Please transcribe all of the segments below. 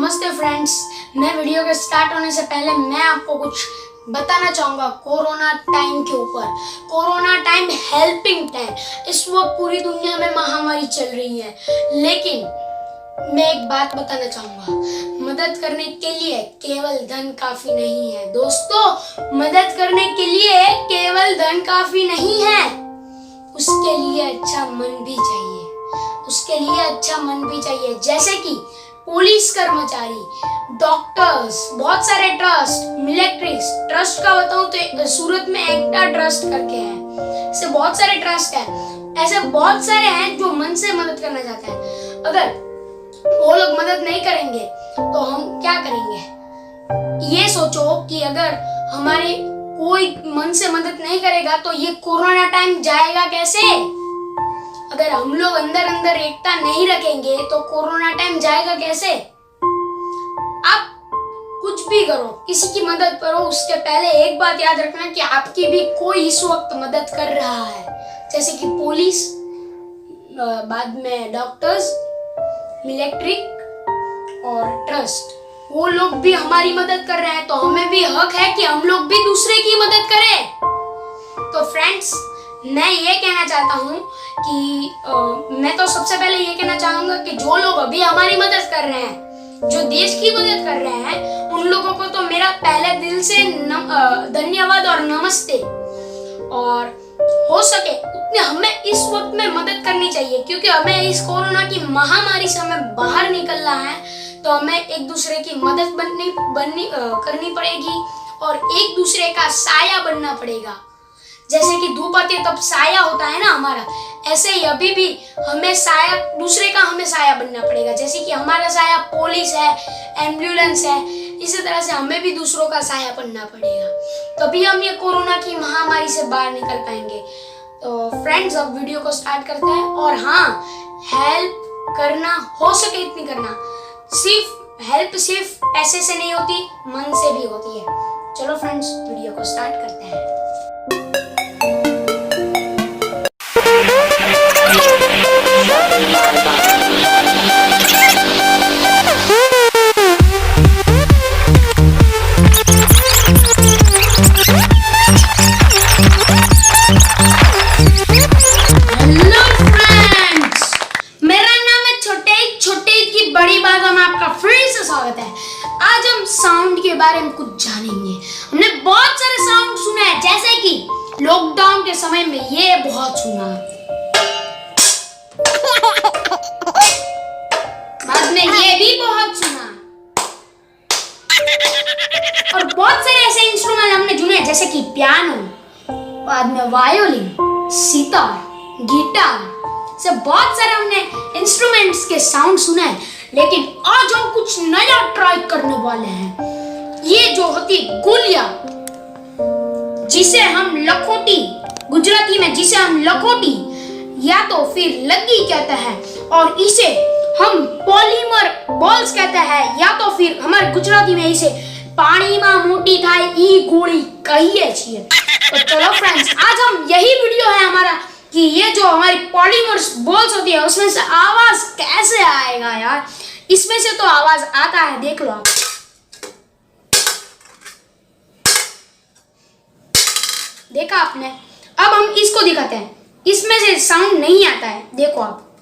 नमस्ते फ्रेंड्स, मैं वीडियो के स्टार्ट होने से पहले मैं आपको कुछ बताना चाहूँगा कोरोना टाइम के ऊपर। कोरोना टाइम हेल्पिंग टाइम, इस वक्त पूरी दुनिया में महामारी चल रही है, लेकिन मैं एक बात बताना चाहूँगा, मदद करने के लिए केवल धन काफी नहीं है। दोस्तों, मदद करने के लिए केवल धन काफी नहीं है, उसके लिए अच्छा मन भी चाहिए। उसके लिए अच्छा मन भी चाहिए, जैसे कि पुलिस कर्मचारी, डॉक्टर्स, बहुत सारे ट्रस्ट, मिलिट्रीज। ट्रस्ट का बताऊं तो सूरत में एकता ट्रस्ट करके है, ऐसे बहुत सारे ट्रस्ट है, ऐसे बहुत सारे हैं जो मन से मदद करना चाहते हैं। अगर वो लोग मदद नहीं करेंगे तो हम क्या करेंगे? ये सोचो कि अगर हमारे कोई मन से मदद नहीं करेगा तो ये कोरोना टाइम जाएगा कैसे? अगर हम लोग अंदर अंदर एकता नहीं रखेंगे तो कोरोना टाइम जाएगा कैसे? आप कुछ भी करो, किसी की मदद करो, उसके पहले एक बात याद रखना कि आपकी भी कोई इस वक्त मदद कर रहा है, जैसे कि पुलिस, बाद में डॉक्टर्स, मिलिट्री और ट्रस्ट। वो लोग भी हमारी मदद कर रहे हैं, तो हमें भी हक है कि हम लोग भी दूसरे की मदद करें। तो फ्रेंड्स, मैं ये कहना चाहता हूँ कि मैं तो सबसे पहले ये कहना चाहूंगा कि जो लोग अभी हमारी मदद कर रहे हैं, जो देश की मदद कर रहे हैं, उन लोगों को तो मेरा पहले दिल से धन्यवाद और नमस्ते। और हो सके उतने हमें इस वक्त में मदद करनी चाहिए, क्योंकि हमें इस कोरोना की महामारी से हमें बाहर निकलना है, तो हमें एक दूसरे की मदद करनी पड़ेगी और एक दूसरे का साया बनना पड़ेगा। जैसे कि धूप आती है तब साया होता है ना हमारा, ऐसे ही अभी भी हमें साया, दूसरे का हमें साया बनना पड़ेगा। जैसे कि हमारा साया पुलिस है, एम्बुलेंस है, इसी तरह से हमें भी दूसरों का साया बनना पड़ेगा, तभी हम ये कोरोना की महामारी से बाहर निकल पाएंगे। तो फ्रेंड्स, अब वीडियो को स्टार्ट करते हैं। और हाँ, हेल्प करना हो सके इतनी करना। हेल्प सिर्फ पैसे से नहीं होती, मन से भी होती है। चलो फ्रेंड्स, वीडियो को स्टार्ट करते हैं। स्वागत है। आज हम साउंड के बारे में कुछ जानेंगे। हमने बहुत सारे साउंड सुने हैं, जैसे कि लॉकडाउन के समय में ये बहुत सुना, बाद में ये भी बहुत सुना, और बहुत सारे ऐसे इंस्ट्रूमेंट हमने सुने जैसे कि पियानो, बाद में वायोलिन, सितार, गिटार, से बहुत सारे हमने इंस्ट्रूमेंट्स के साउंड सुने हैं। लेकिन आज हम कुछ नया ट्राई करने वाले हैं। ये जो होती गोलियां, जिसे हम लखोटी, गुजराती में जिसे हम लखोटी या तो फिर लग्गी कहते हैं, और इसे हम पॉलीमर बॉल्स कहते हैं, या तो फिर हमारे गुजराती में इसे पानी में मोटी थाई ई गोली कहिए छिए। तो चलो फ्रेंड्स, आज हम यही वीडियो है हमारा कि ये जो हमारी पॉलीमर बॉल्स होती है उसमें से आवाज कैसे आएगा यार। इसमें से तो आवाज आता है, देख लो आप। देखा आपने? अब हम इसको दिखाते हैं, इसमें से साउंड नहीं आता है, देखो आप।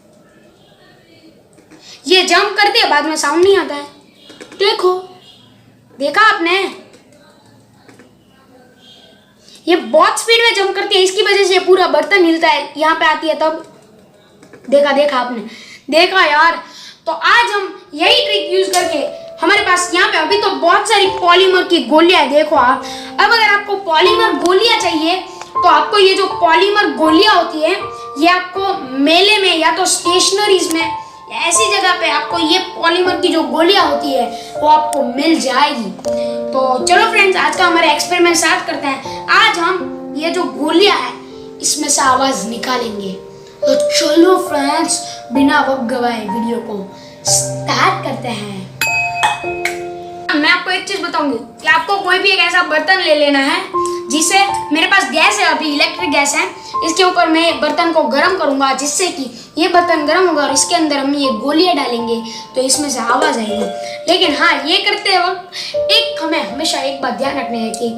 ये जंप करती है, बाद में साउंड नहीं आता है, देखो, देखा आपने? ये बहुत स्पीड में जंप करती है, इसकी वजह से पूरा बर्तन हिलता है, यहाँ पे आती है तब। देखा आपने? देखा यार। तो आज हम यही ट्रिक यूज करके, हमारे पास यहाँ पे अभी तो बहुत सारी पॉलीमर की गोलियां है, देखो आप। अब अगर आपको पॉलीमर गोलियां चाहिए तो आपको ये जो पॉलीमर गोलियां होती है, ये आपको मेले में या तो स्टेशनरीज में या ऐसी जगह पे आपको ये पॉलीमर की जो गोलियां होती है वो आपको मिल जाएगी। तो चलो फ्रेंड्स, आज का हमारा एक्सपेरिमेंट स्टार्ट करते हैं। आज हम ये जो गोलियां है इसमें से आवाज निकालेंगे। तो चलो फ्रेंड्स, बिना वक्त गवाए वीडियो को स्टार्ट करते हैं। मैं आपको एक चीज बताऊंगी कि आपको कोई भी एक ऐसा बर्तन ले लेना है जिसे मेरे पास गैस है, अभी इलेक्ट्रिक गैस है, इसके ऊपर मैं बर्तन को गर्म करूंगा जिससे कि ये बर्तन गर्म होगा और इसके अंदर हम ये गोलियां डालेंगे तो इसमें से आवाज़ आएगी। लेकिन हाँ, ये करते वक्त हमें हमेशा एक बात ध्यान रखनी है कि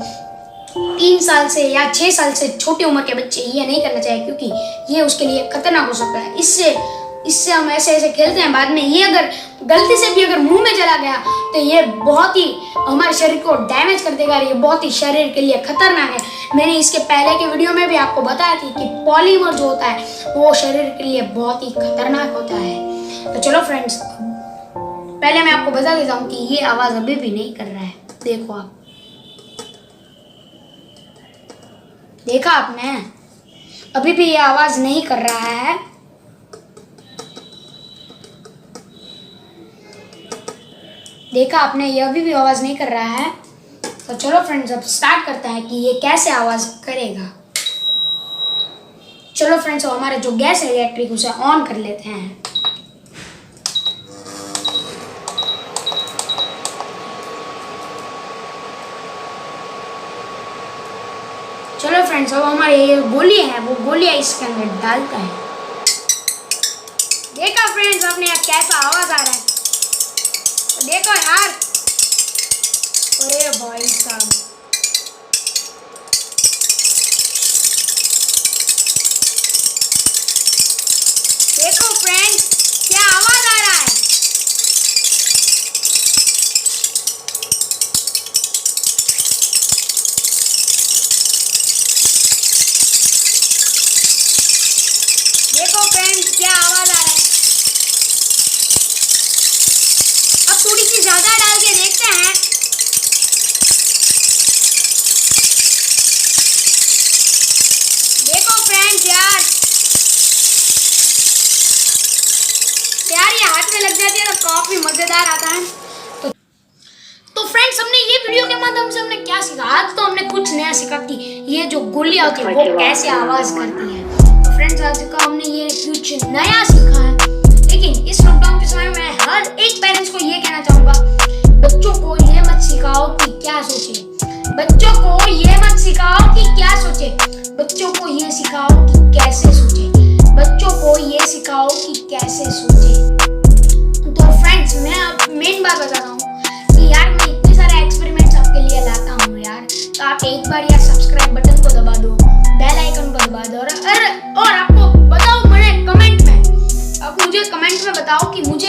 3 साल से या 6 साल से छोटी उम्र के बच्चे ये नहीं करना चाहिए, क्योंकि ये उसके लिए खतरनाक हो सकता है। इससे हम ऐसे खेलते हैं, बाद में ये अगर गलती से भी अगर मुंह में चला गया तो ये बहुत ही हमारे शरीर को डैमेज कर देगा, ये बहुत ही शरीर के लिए खतरनाक है। मैंने इसके पहले के वीडियो में भी आपको बताया थी कि पॉलीमर जो होता है वो शरीर के लिए बहुत ही खतरनाक होता है। तो चलो फ्रेंड्स, पहले मैं आपको बता देता हूँ कि ये आवाज़ अभी भी नहीं कर रहा है। देखो आप, देखा आपने, अभी भी ये आवाज़ नहीं कर रहा है। देखा आपने, ये अभी भी आवाज़ नहीं कर रहा है। तो चलो फ्रेंड्स, अब स्टार्ट करते हैं कि ये कैसे आवाज़ करेगा। चलो फ्रेंड्स, हमारे जो गैस है इलेक्ट्रिक, उसे ऑन कर लेते हैं। चलो फ्रेंड्स, अब हमारे ये गोली है वो गोलियां इसके अंदर डालता है। देखा फ्रेंड्स आपने कैसा आवाज़ आ रहा है, तो देखो यार, अरे भाई साहब, देखो फ्रेंड्स क्या आवाज आ रहा है। देखो फ्रेंड्स क्या आवाज आ रहा है। अब थोड़ी सी ज्यादा डाल के देखते हैं। देखो फ्रेंड्स यार ये हाथ में लग जाती है तो काफी मजेदार आता है। तो फ्रेंड्स, हमने ये वीडियो के माध्यम से हमने क्या सीखा? आज तो हमने कुछ नया सीखा कि ये जो गोलियां होती है वो कैसे आवाज करती है। तो फ्रेंड्स, आज का हमने ये कुछ नया सीखा है। लेकिन इस लॉकडाउन के समय में हर एक पेरेंट्स को ये कहना चाहूंगा, बच्चों को ये मत सिखाओ कि क्या सोचे, बच्चों को ये मत सिखाओ कि क्या सोचे, बच्चों को ये सिखाओ कि कैसे सोचे, बच्चों को ये सिखाओ कि कैसे सोचे। तो फ्रेंड्स, मैं अब मेन बात बता रहा हूँ कि यार मैं इतने सारे एक्सपेरिमेंट्स आपके लिए लाता हूँ यार, तो आप एक बार यार सब्सक्राइब बटन को दबा दो, बेल आइकन को दबा दो, और आपको बताओ, मुझे कमेंट में बताओ कि मुझे